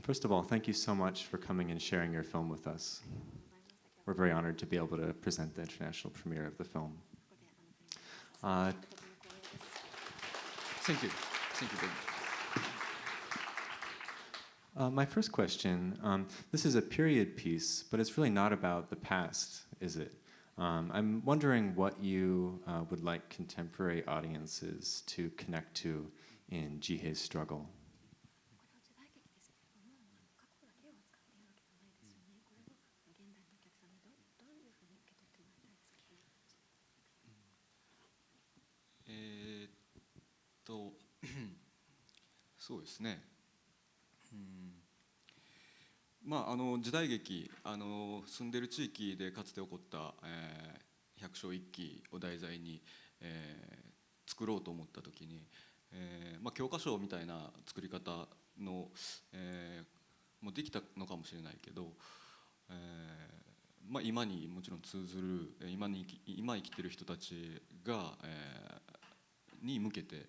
First of all, thank you so much for coming and sharing your film with us. We're very honored to be able to present the international premiere of the film. Thank you. Thank you very much. My first question, this is a period piece, but it's really not about the past, is it? I'm wondering what you would like contemporary audiences to connect to in Jihei's struggle. Uh, そうですね。時代劇、住んでる地域でかつて起こった、百姓一揆を題材に、作ろうと思った時に、教科書みたいな作り方の、もうできたのかもしれないけど、今にもちろん通ずる今生きてる人たちが、に向けて、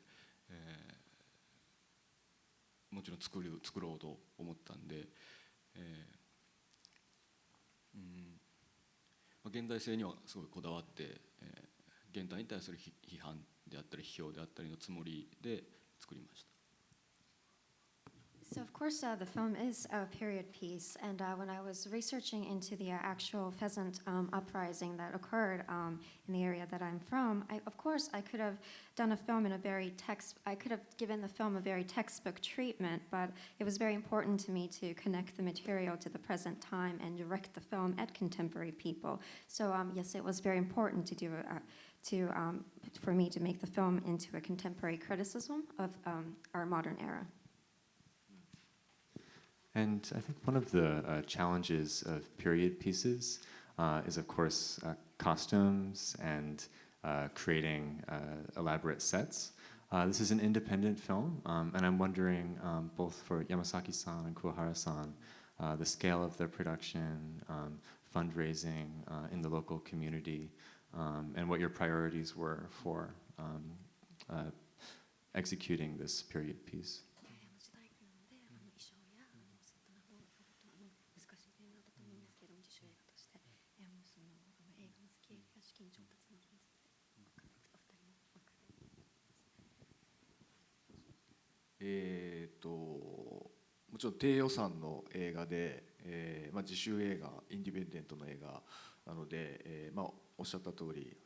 もちろん作ろうと思ったんで、現代性にはすごいこだわって、現代に対する批判であったり批評であったりのつもりで作りました。So of course the film is a period piece, and when I was researching into the actual peasant uprising that occurred in the area that I'm from, of course I could have done a film in a very I could have given the film a very textbook treatment, but it was very important to me to connect the material to the present time and direct the film at contemporary people. So yes, it was very important to do for me to make the film into a contemporary criticism of our modern era. And I think one of the challenges of period pieces is, of course, costumes and creating elaborate sets. This is an independent film, and I'm wondering, both for Yamasaki-san and Kuwahara-san, the scale of their production, fundraising in the local community, and what your priorities were for executing this period piece. It もちろん低予算の映画で、自主映画、インディペンデントの映画なので、おっしゃった通り、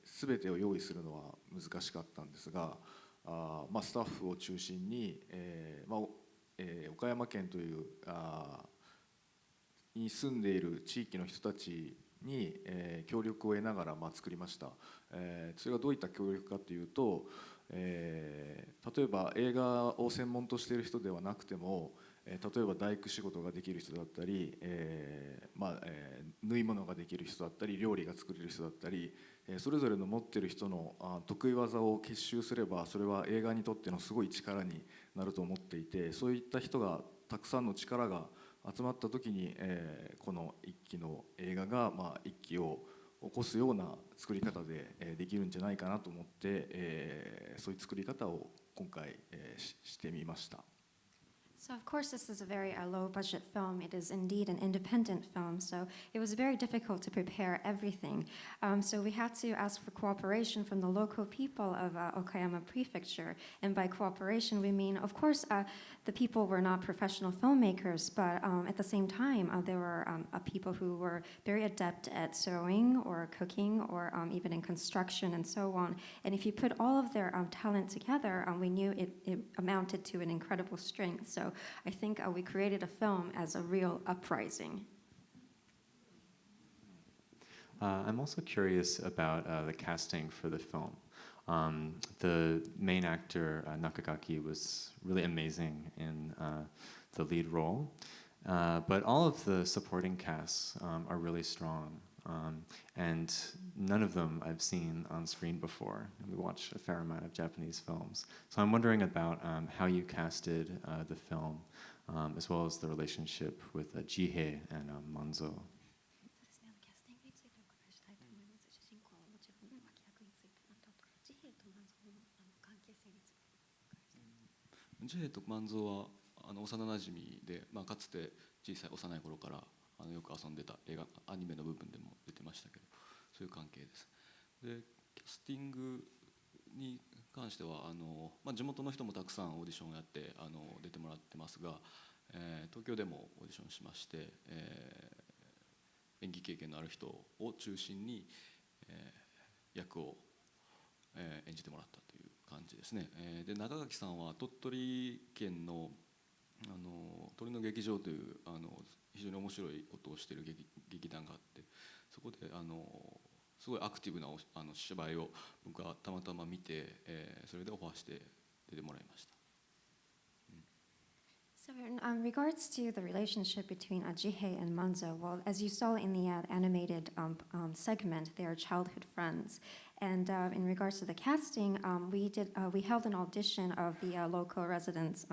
全てを用意するのは難しかったんですが、スタッフを中心に、岡山県というに住んでいる地域の人たちに、協力を得ながら作りました。それがどういった協力かというと、例えば映画を専門としている人ではなくても、例えば大工仕事ができる人だったり、縫い物ができる人だったり、料理が作れる人だったり、それぞれの持っている人の得意技を結集すれば、それは映画にとってのすごい力になると思っていて、そういった人がたくさんの力が集まった時に、この一期の映画が一期を起こすような作り方でできるんじゃないかなと思って、そういう作り方を今回してみました。So of course this is a very low budget film. It is indeed an independent film, so it was very difficult to prepare everything. So we had to ask for cooperation from the local people of Okayama Prefecture, and by cooperation we mean, of course, the people were not professional filmmakers, but at the same time there were people who were very adept at sewing or cooking or even in construction and so on. And if you put all of their talent together, we knew it amounted to an incredible strength. So I think we created a film as a real uprising. I'm also curious about the casting for the film. The main actor, Nakagaki, was really amazing in the lead role, but all of the supporting casts are really strong, and none of them I've seen on screen before. We watch a fair amount of Japanese films. So I'm wondering about how you casted the film, as well as the relationship with Jihei and Manzo. Jihei と万蔵は幼なじみで、かつて小さい幼い頃からよく遊んでた映画アニメの部分でも出てましたけど、そういう関係です。でキャスティングに関しては地元の人もたくさんオーディションをやって出てもらってますが、東京でもオーディションしまして、演技経験のある人を中心に、役を、演じてもらったという感じですね。で中垣さんは鳥取県の鳥の劇場という非常に面白いことをしている劇団があって、そこですごいアクティブな芝居を僕はたまたま見て、それでオファーして出てもらいました。So in regards to the relationship between Jihei and Manzo, well, as you saw in the animated segment, they are childhood friends. And in regards to the casting, we held an audition of the local residents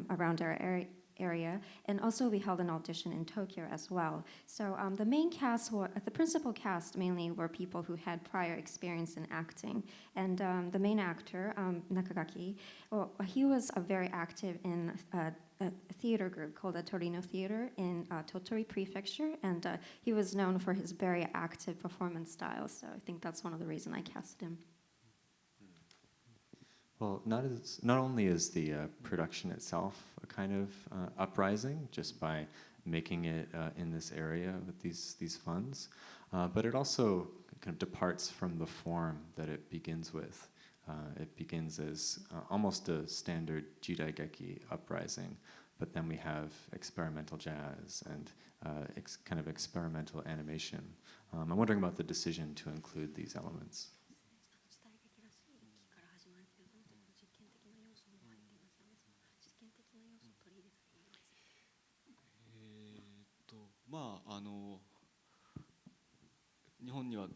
around our area, and also we held an audition in Tokyo as well. So the main cast, the principal cast mainly were people who had prior experience in acting, and the main actor Nakagaki, well, he was very active in a theater group called the Torino Theater in Totori Prefecture, and he was known for his very active performance style. So I think that's one of the reasons I cast him. Well, not only is the production itself a kind of uprising just by making it in this area with these funds, but it also kind of departs from the form that it begins with. It begins as almost a standard Jidaigeki uprising, but then we have experimental jazz and kind of experimental animation. I'm wondering about the decision to include these elements. 日本には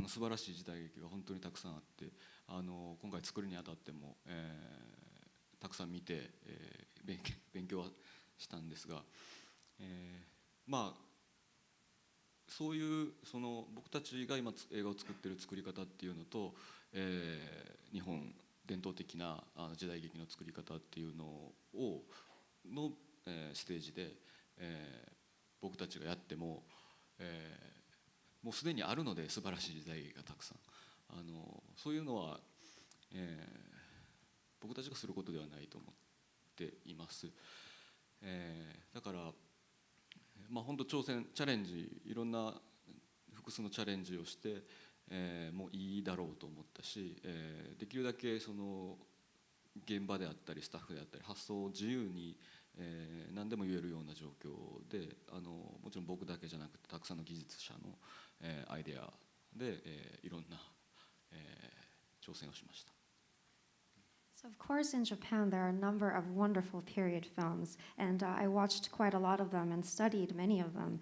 素晴らしい時代劇が本当にたくさんあって、今回作るにあたっても、たくさん見て、勉強はしたんですが、そういう僕たちが今映画を作ってる作り方っていうのと、日本伝統的な時代劇の作り方っていうののステージで、僕たちがやっても、もうすでにあるので素晴らしい時代劇がたくさんそういうのは、僕たちがすることではないと思っています。だから本当チャレンジ、いろんな複数のチャレンジをして、もういいだろうと思ったし、できるだけ現場であったりスタッフであったり発想を自由に何でも言えるような状況で、もちろん僕だけじゃなくてたくさんの技術者のアイデアでいろんな挑戦をしました。So of course in Japan there are a number of wonderful period films, and I watched quite a lot of them and studied many of them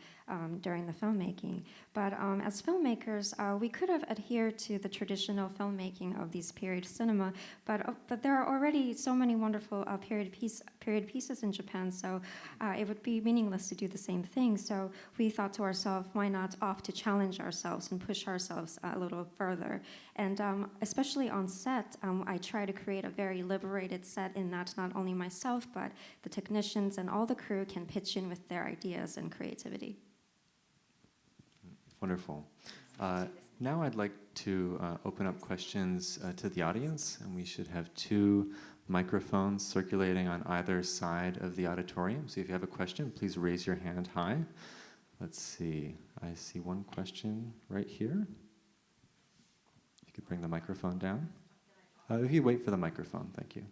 during the filmmaking. But as filmmakers, we could have adhered to the traditional filmmaking of these period cinema, but there are already so many wonderful period pieces in Japan, so it would be meaningless to do the same thing. So we thought to ourselves, why not opt to challenge ourselves and push ourselves a little further? And especially on set, I try to create a very liberated set in that not only myself, but the technicians and all the crew can pitch in with their ideas and creativity. Wonderful. Now I'd like to open up questions to the audience, and we should have 2 microphones circulating on either side of the auditorium. So if you have a question, please raise your hand high. Let's see. I see one question right here. If you could bring the microphone down. If you wait for the microphone, thank you.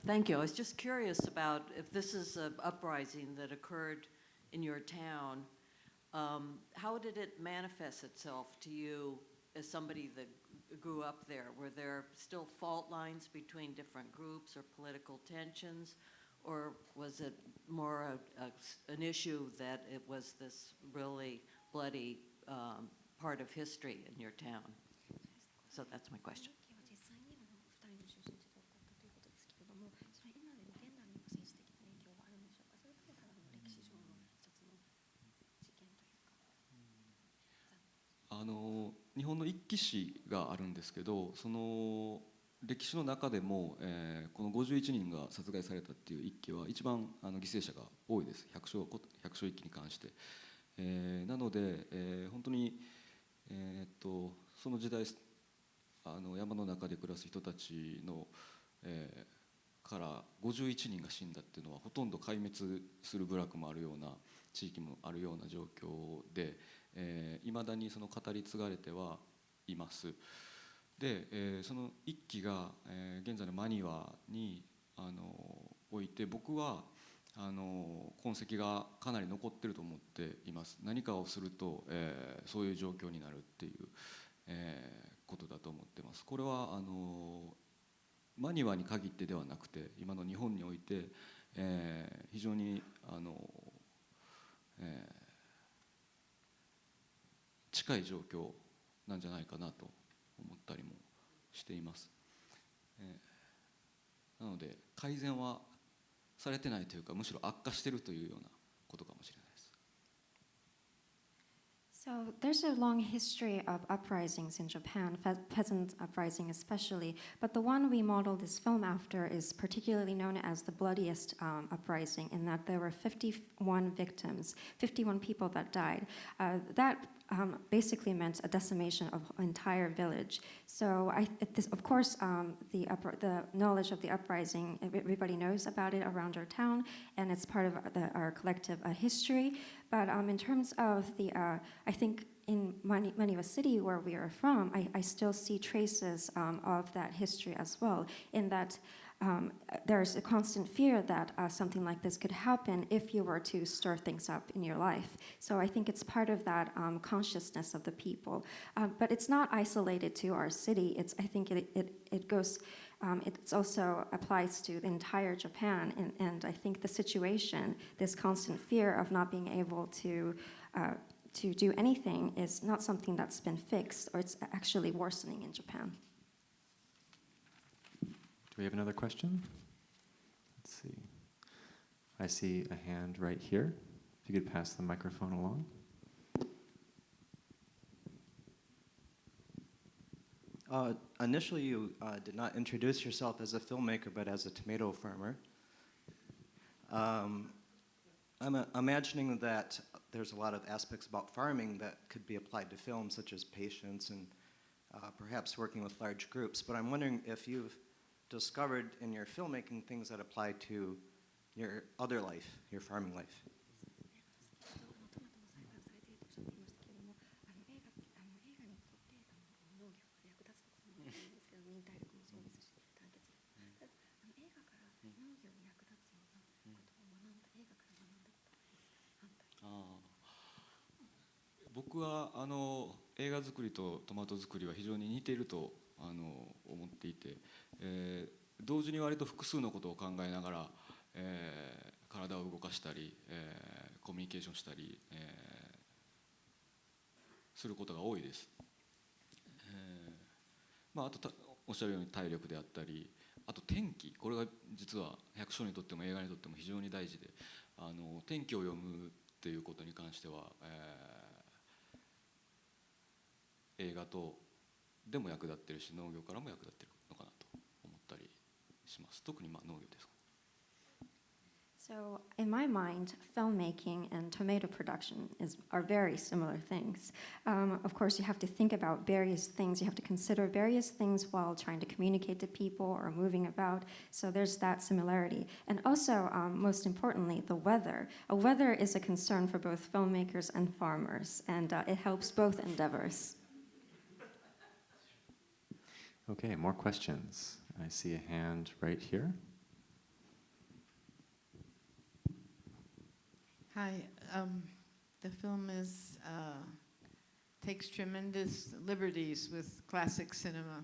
Thank you. I was just curious about if this is an uprising that occurred in your town, how did it manifest itself to you as somebody that grew up there? Were there still fault lines between different groups or political tensions, or was it more an issue that it was this really bloody part of history in your town? So that's my question. 日本の一騎士があるんですけど、その歴史の中でも、この51人が殺害されたっていう一揆は一番犠牲者が多いです、百姓一揆に関して。なので、本当に、その時代山の中で暮らす人たちの、から51人が死んだっていうのはほとんど壊滅する部落もあるような地域もあるような状況で、いまだにその語り継がれてはいます。で、その一揆が、現在のマニワにおいて僕は痕跡がかなり残ってると思っています。何かをすると、そういう状況になるっていう、ことだと思ってます。これはマニワに限ってではなくて今の日本において、非常に近い状況なんじゃないかなと思ったりもしています。なので改善はされてないというか、むしろ悪化しているというようなことかもしれないです。So there's a long history of uprisings in Japan, peasant uprising especially, but the one we modeled this film after is particularly known as the bloodiest uprising, in that there were 51 victims, 51 people that died. That basically meant a decimation of an entire village. So of course, the knowledge of the uprising, everybody knows about it around our town, and it's part of our collective history. But in terms of I think in Maniwa City, where we are from, I still see traces of that history as well, in that there's a constant fear that something like this could happen if you were to stir things up in your life. So I think it's part of that consciousness of the people. But it's not isolated to our city. I think it goes, it also applies to the entire Japan. And I think the situation, this constant fear of not being able to do anything, is not something that's been fixed, or it's actually worsening in Japan. Do we have another question? Let's see. I see a hand right here. If you could pass the microphone along. Initially, you did not introduce yourself as a filmmaker, but as a tomato farmer. I'm imagining that there's a lot of aspects about farming that could be applied to film, such as patience and perhaps working with large groups. But I'm wondering if you've discovered in your filmmaking things that apply to your other life, your farming life. Ah. 僕は映画作りとトマト作りは非常に似ていると思っていて、同時に割と複数のことを考えながら、体を動かしたり、コミュニケーションしたり、することが多いです。あとおっしゃるように体力であったり、あと天気、これが実は百姓にとっても映画にとっても非常に大事で、天気を読むっていうことに関しては、映画とでも役立ってるし、農業からも役立ってるのかなと思ったりします。特に農業ですか。So in my mind, filmmaking and tomato production are very similar things. Of course, you have to think about various things. You have to consider various things while trying to communicate to people or moving about. So there's that similarity. And also, most importantly, the weather. Weather is a concern for both filmmakers and farmers, and it helps both endeavors. Okay, more questions. I see a hand right here. Hi, the film takes tremendous liberties with classic cinema.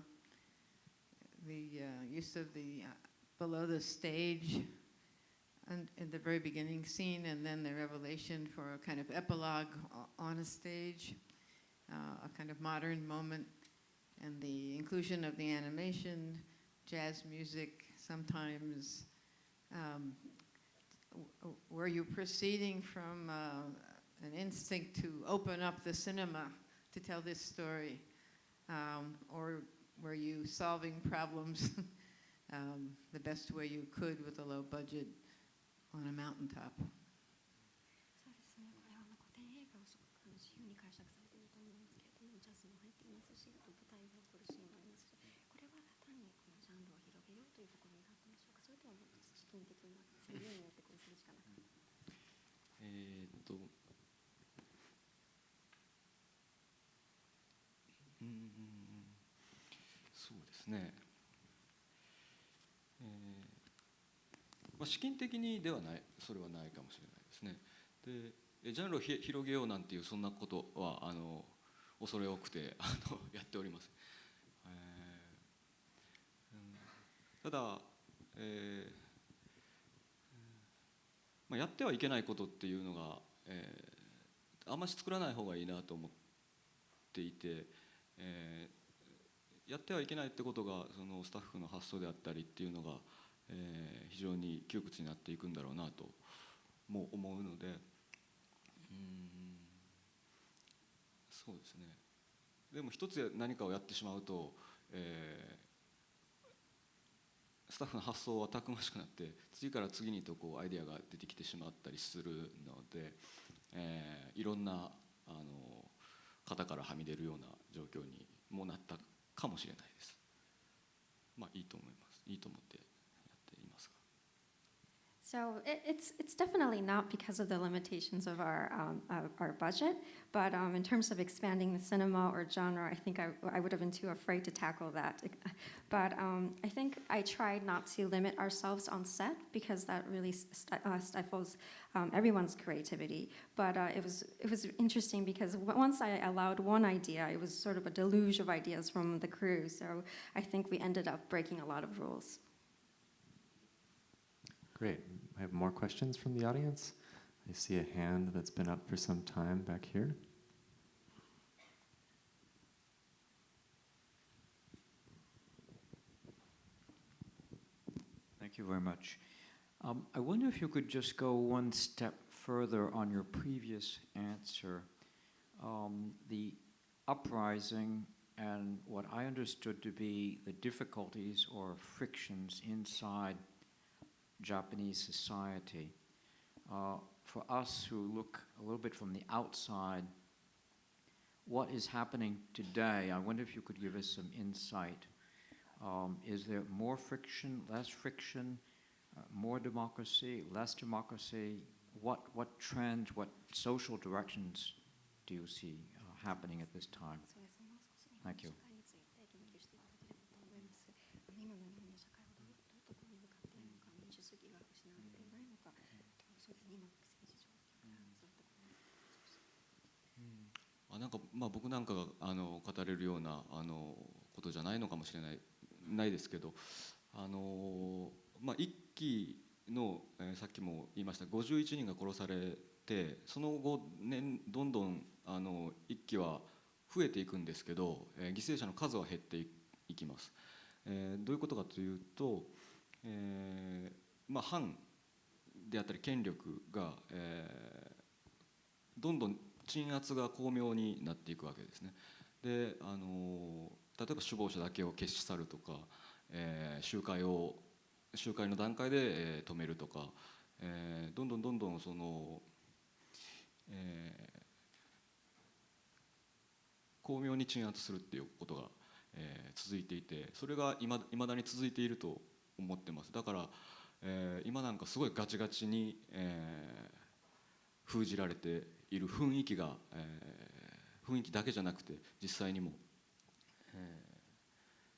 The use of the below the stage and in the very beginning scene, and then the revelation for a kind of epilogue on a stage, a kind of modern moment, and the inclusion of the animation, jazz music, sometimes. Were you proceeding from an instinct to open up the cinema to tell this story, or were you solving problems the best way you could with a low budget on a mountaintop? そうですね。これは古典映画をすごく自由に解釈されていると思うんですけれども、ジャズも入っていますし、あと舞台が起こるシーンもありますし、これは単にこのジャンルを広げようというところになっていましょうか。それとももっと資金的な宣言によってこうするしかなかった。そうですね。資金的にではない、それはないかもしれないですね。で、ジャンルを広げようなんていうそんなことは恐れ多くてやっております。ただ、やってはいけないことっていうのが、あんまり作らない方がいいなと思っていて、やってはいけないってことがそのスタッフの発想であったりっていうのが、非常に窮屈になっていくんだろうなとも思うので、そうですね。でも一つ何かをやってしまうと、スタッフの発想はたくましくなって次から次にとこうアイデアが出てきてしまったりするので、いろんな型からはみ出るような状況にもなったかもしれないです。まあいいと思います。いいと思ってやっていますが。So it's definitely not because of the limitations of our budget, but in terms of expanding the cinema or genre, I think I would have been too afraid to tackle that. But I think I tried not to limit ourselves on set because that really stifles everyone's creativity. But it was interesting because once I allowed one idea, it was sort of a deluge of ideas from the crew. So I think we ended up breaking a lot of rules. Great. I have more questions from the audience. I see a hand that's been up for some time back here. Thank you very much. I wonder if you could just go one step further on your previous answer. The uprising and what I understood to be the difficulties or frictions inside Japanese society. For us who look a little bit from the outside, what is happening today? I wonder if you could give us some insight. Is there more friction, less friction, more democracy, less democracy? What trends, what social directions do you see happening at this time? Thank you.僕なんかが語れるようなことじゃないのかもしれないですけど、一期の、さっきも言いました51人が殺されて、その後、どんどん一期は増えていくんですけど、犠牲者の数は減っていきます。どういうことかというと、藩であったり権力が、どんどん鎮圧が巧妙になっていくわけですね。で、例えば首謀者だけを消し去るとか、集会の段階で止めるとか、どんどんその、巧妙に鎮圧するっていうことが、続いていて、それがいまだに続いていると思ってます。だから、今なんかすごいガチガチに、封じられている雰囲気が、雰囲気だけじゃなくて実際にも、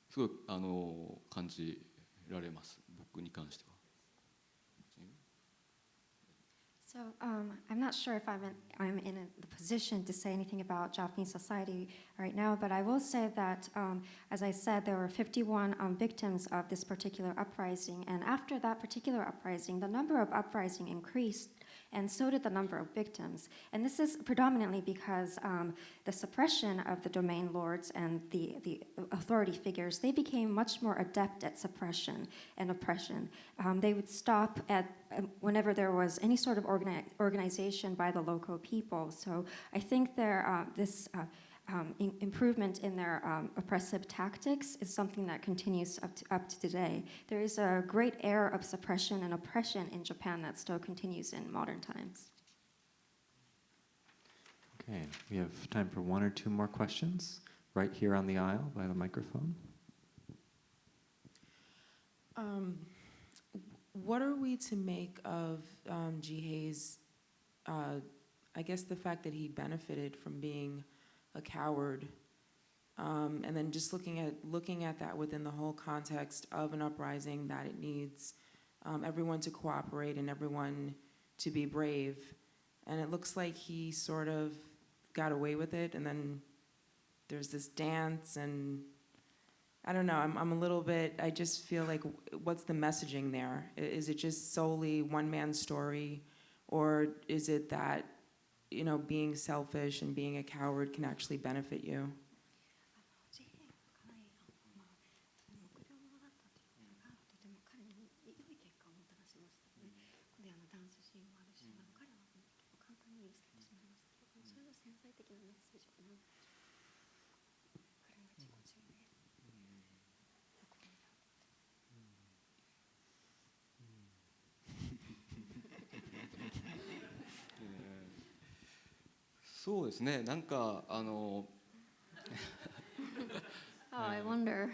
すごい感じられます、僕に関しては。So I'm not sure if I'm in the position to say anything about Japanese society right now, but I will say that, as I said, there were 51 victims of this particular uprising, and after that particular uprising, the number of uprising increased, and so did the number of victims. And this is predominantly because the suppression of the domain lords and the authority figures, they became much more adept at suppression and oppression. They would stop at whenever there was any sort of organization by the local people. So I think this improvement in their oppressive tactics is something that continues up to today. There is a great era of suppression and oppression in Japan that still continues in modern times. Okay, we have time for one or two more questions. Right here on the aisle by the microphone. What are we to make of Jihei's, I guess the fact that he benefited from being a coward, and then just looking at that within the whole context of an uprising, that it needs everyone to cooperate and everyone to be brave, and it looks like he sort of got away with it, and then there's this dance, and I don't know, I'm a little bit, I just feel like, what's the messaging there? Is it just solely one man's story, or is it that, you know, being selfish and being a coward can actually benefit you?そうですね、なんかOh, I wonder.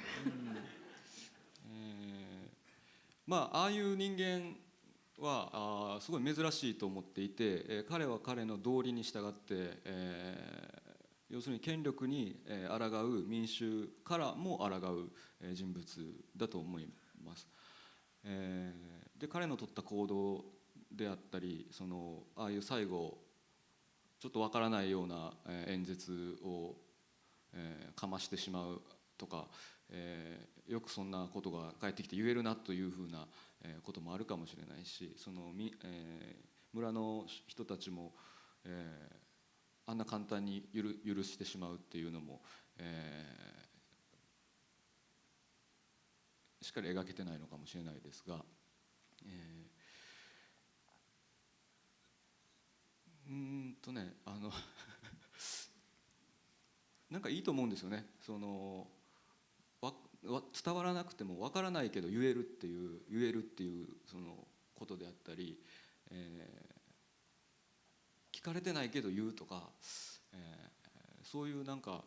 まあああいう人間はすごい珍しいと思っていて、彼は彼の道理に従って、要するに権力に抗う民衆からも抗う人物だと思います。で彼の取った行動であったり、ああいう最後ちょっとわからないような演説をかましてしまうとか、よくそんなことが返ってきて言えるなというふうなこともあるかもしれないし、村の人たちもあんな簡単に許してしまうっていうのもしっかり描けてないのかもしれないですが、なんかいいと思うんですよね。伝わらなくても分からないけど言えるっていうそのことであったり、聞かれてないけど言うとか、そういうなんか、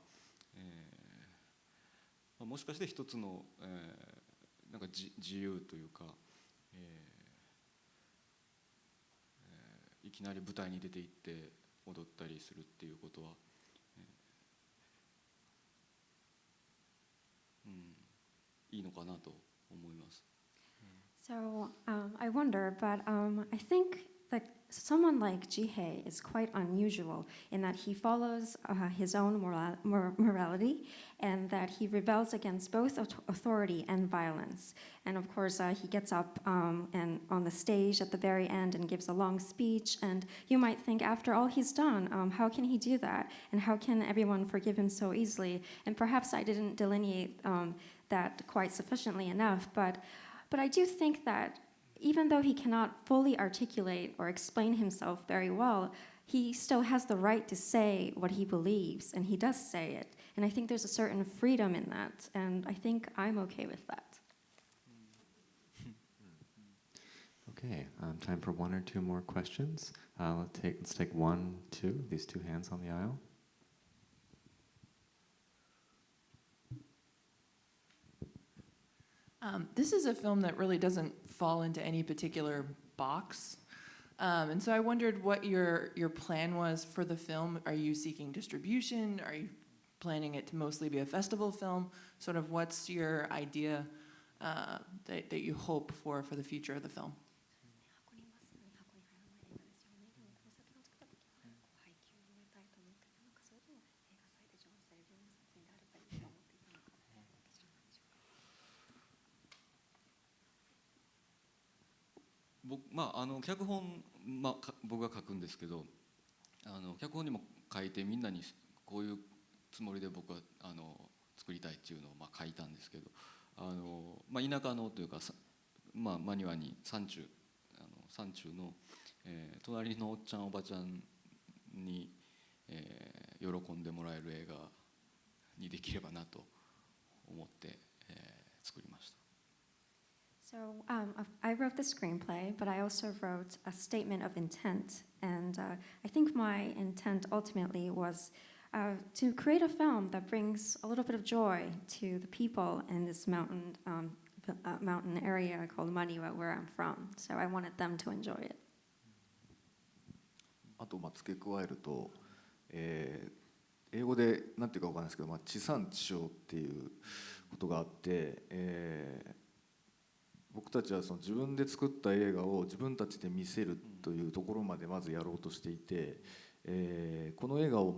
もしかして一つの、なんか自由というか、いきなり舞台に出て行って踊ったりするっていうことは、いいのかなと思います。So I wonder, but I think that someone like Jihei is quite unusual in that he follows his own morality and that he rebels against both authority and violence. And of course, he gets up and on the stage at the very end and gives a long speech. And you might think, after all he's done, how can he do that? And how can everyone forgive him so easily? And perhaps I didn't delineate that quite sufficiently enough, but I do think that even though he cannot fully articulate or explain himself very well, he still has the right to say what he believes, and he does say it. And I think there's a certain freedom in that, and I think I'm okay with that. Okay, time for one or two more questions. Let's take one, two, these two hands on the aisle. This is a film that really doesn't fall into any particular box. And so I wondered what your plan was for the film. Are you seeking distribution? Are you planning it to mostly be a festival film? Sort of what's your idea that you hope for the future of the film?脚本、僕が書くんですけど、脚本にも書いてみんなにこういうつもりで僕は作りたいっていうのを書いたんですけど、田舎のというか、マニュアに山中の、隣のおっちゃんおばちゃんに、喜んでもらえる映画にできればなと思って、作りました。So I wrote the screenplay, but I also wrote a statement of intent. And I think my intent ultimately was to create a film that brings a little bit of joy to the people in this mountain area called Maniwa, where I'm from. So I wanted them to enjoy it. あと付け加えると、英語でなんていうかわからないですけど、地産地消っていうことがあって、僕たちはその自分で作った映画を自分たちで見せるというところまでまずやろうとしていて、この映画を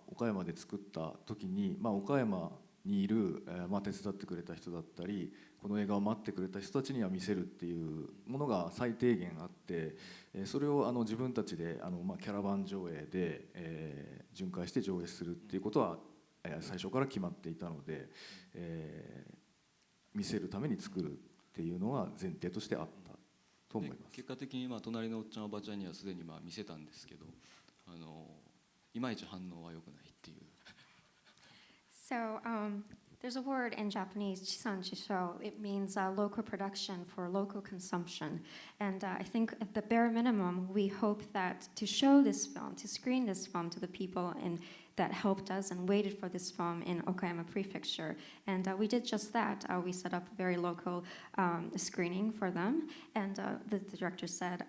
岡山で作った時に、岡山にいる、手伝ってくれた人だったり、この映画を待ってくれた人たちには見せるっていうものが最低限あって、それを自分たちでキャラバン上映で、巡回して上映するっていうことは、最初から決まっていたので、見せるために作るっていうのが前提としてあったと思います。結果的に隣のおっちゃんおばちゃんにはすでに見せたんですけど、いまいち反応は良くないっていう。So there's a word in Japanese, chisan-chisho. It means local production for local consumption. And I think at the bare minimum, we hope that to show this film, to screen this film to the people that helped us and waited for this film in Okayama Prefecture. And we did just that. We set up a very local screening for them. And the director said,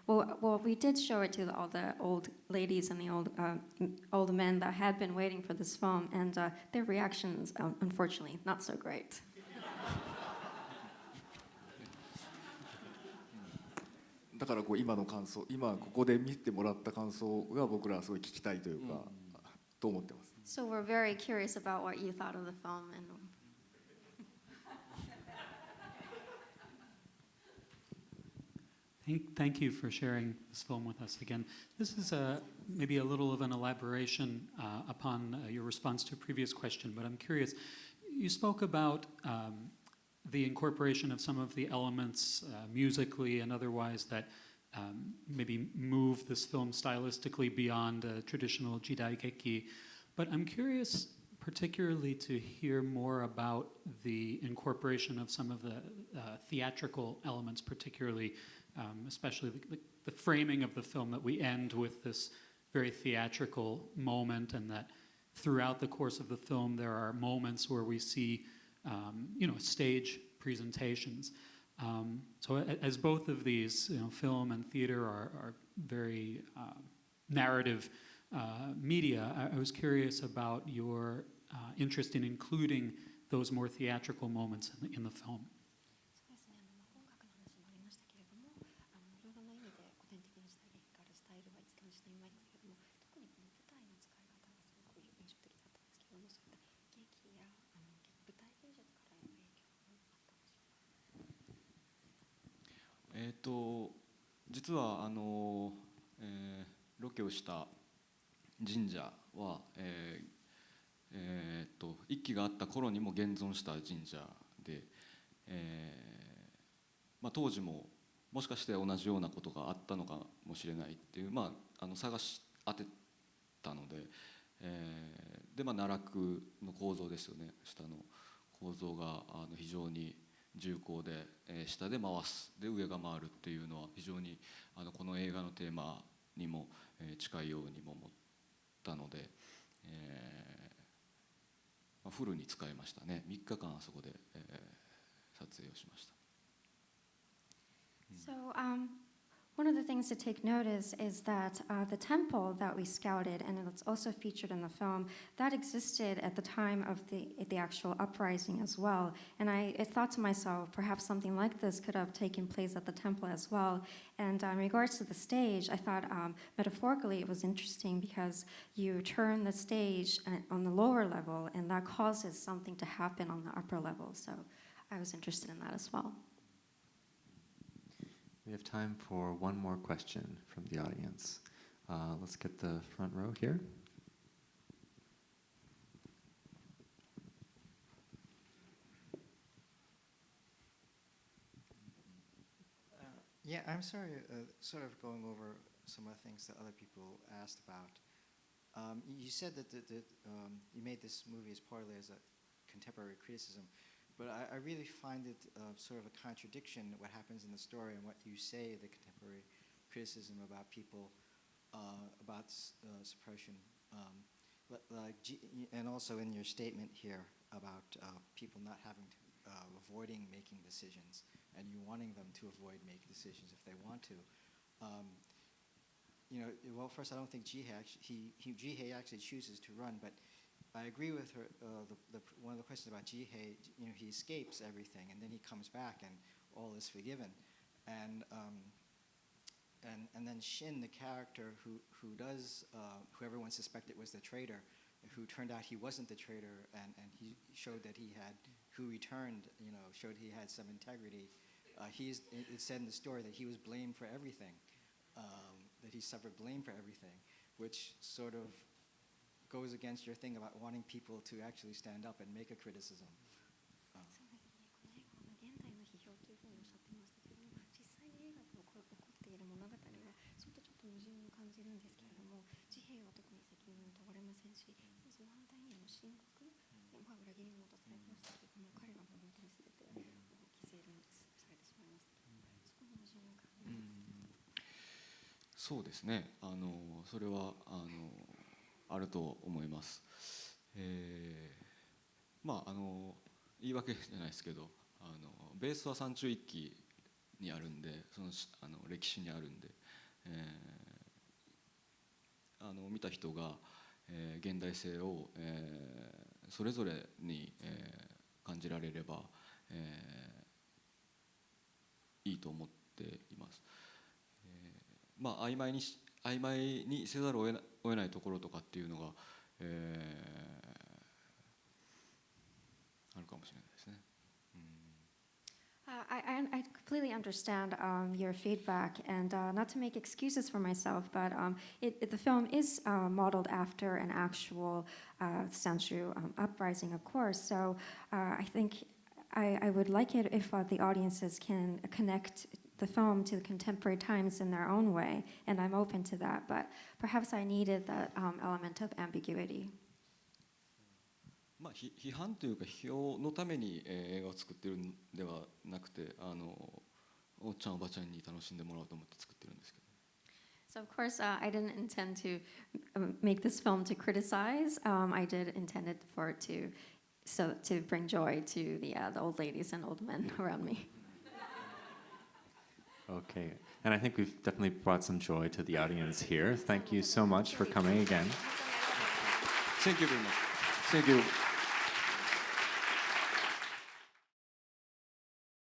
well, we did show it to all the old ladies and the old men that had been waiting for this film. And their reactions, unfortunately, not so great. だから今の感想、今ここで見てもらった感想が僕らはすごい聞きたいというか、と思ってます。So we're very curious about what you thought of the film. Thank you for sharing this film with us again. This is maybe a little of an elaboration upon your response to a previous question, but I'm curious. You spoke about the incorporation of some of the elements musically and otherwise that maybe move this film stylistically beyond traditional Jidaigeki. But I'm curious particularly to hear more about the incorporation of some of the theatrical elements, particularly, especially the framing of the film, that we end with this very theatrical moment, and that throughout the course of the film there are moments where we see stage presentations. So as both of these, film and theater are very narrative media, I was curious about your interest in including those more theatrical moments in the film. .実はロケをした神社は、一揆があった頃にも現存した神社で、当時ももしかして同じようなことがあったのかもしれないっていう、探し当てたので、奈落の構造ですよね、下の構造が非常に重厚で、下で回すで上が回るっていうのは非常にこの映画のテーマにも近いようにも思ったので、フルに使いましたね。3日間あそこで、撮影をしました。So, one of the things to take notice is that the temple that we scouted, and it's also featured in the film, that existed at the time of the actual uprising as well. And I thought to myself, perhaps something like this could have taken place at the temple as well. And in regards to the stage, I thought metaphorically it was interesting because you turn the stage on the lower level, and that causes something to happen on the upper level. So I was interested in that as well. We have time for one more question from the audience. Let's get the front row here. Yeah, I'm sorry, sort of going over some of the things that other people asked about. You said that you made this movie as partly as a contemporary criticism, but I really find it sort of a contradiction what happens in the story and what you say the contemporary criticism about people, about suppression, and also in your statement here about people not having to, avoiding making decisions, and you wanting them to avoid making decisions if they want to. Well, first, I don't think Jihei actually chooses to run, but I agree with her. One of the questions about Jihei, he escapes everything, and then he comes back, and all is forgiven. And then Shin, the character who everyone suspected was the traitor, who turned out he wasn't the traitor, and he showed that who returned, showed he had some integrity. It said in the story that he was blamed for everything, that he suffered blame for everything, which sort of goes against your thing about wanting people to actually stand up and make a criticism. そうですね。この映画は現代の批評というふうにおっしゃってましたけれども、実際に映画で起こっている物語はそれとちょっと矛盾を感じるんですけれども、自閉は特に責任を問われませんし、その反対に申告、裏切り者とされてましたけれども、彼はもう本当に全て犠牲にされてしまいましたけれども、そこの矛盾を感じます。そうですね。それはあると思います。言い訳じゃないですけど、ベースは山中一揆にあるんで、歴史にあるんで、見た人が、現代性を、それぞれに、感じられれば、いいと思っています。曖昧にせざるを得ないところとかっていうのが、あるかもしれないですね。I completely understand your feedback, and not to make excuses for myself, but the film is modeled after an actual Sanchu uprising, of course. So I think I would like it if the audiences can connect the film to the contemporary times in their own way, and I'm open to that, but perhaps I needed that element of ambiguity. 批判というか批評のために映画を作ってるんではなくて、おっちゃんおばちゃんに楽しんでもらおうと思って作ってるんですけど。So of course, I didn't intend to make this film to criticize. I did intend it for it to bring joy to the old ladies and old men around me. Okay, and I think we've definitely brought some joy to the audience here. Thank you so much for coming again. Thank you very much. Thank you.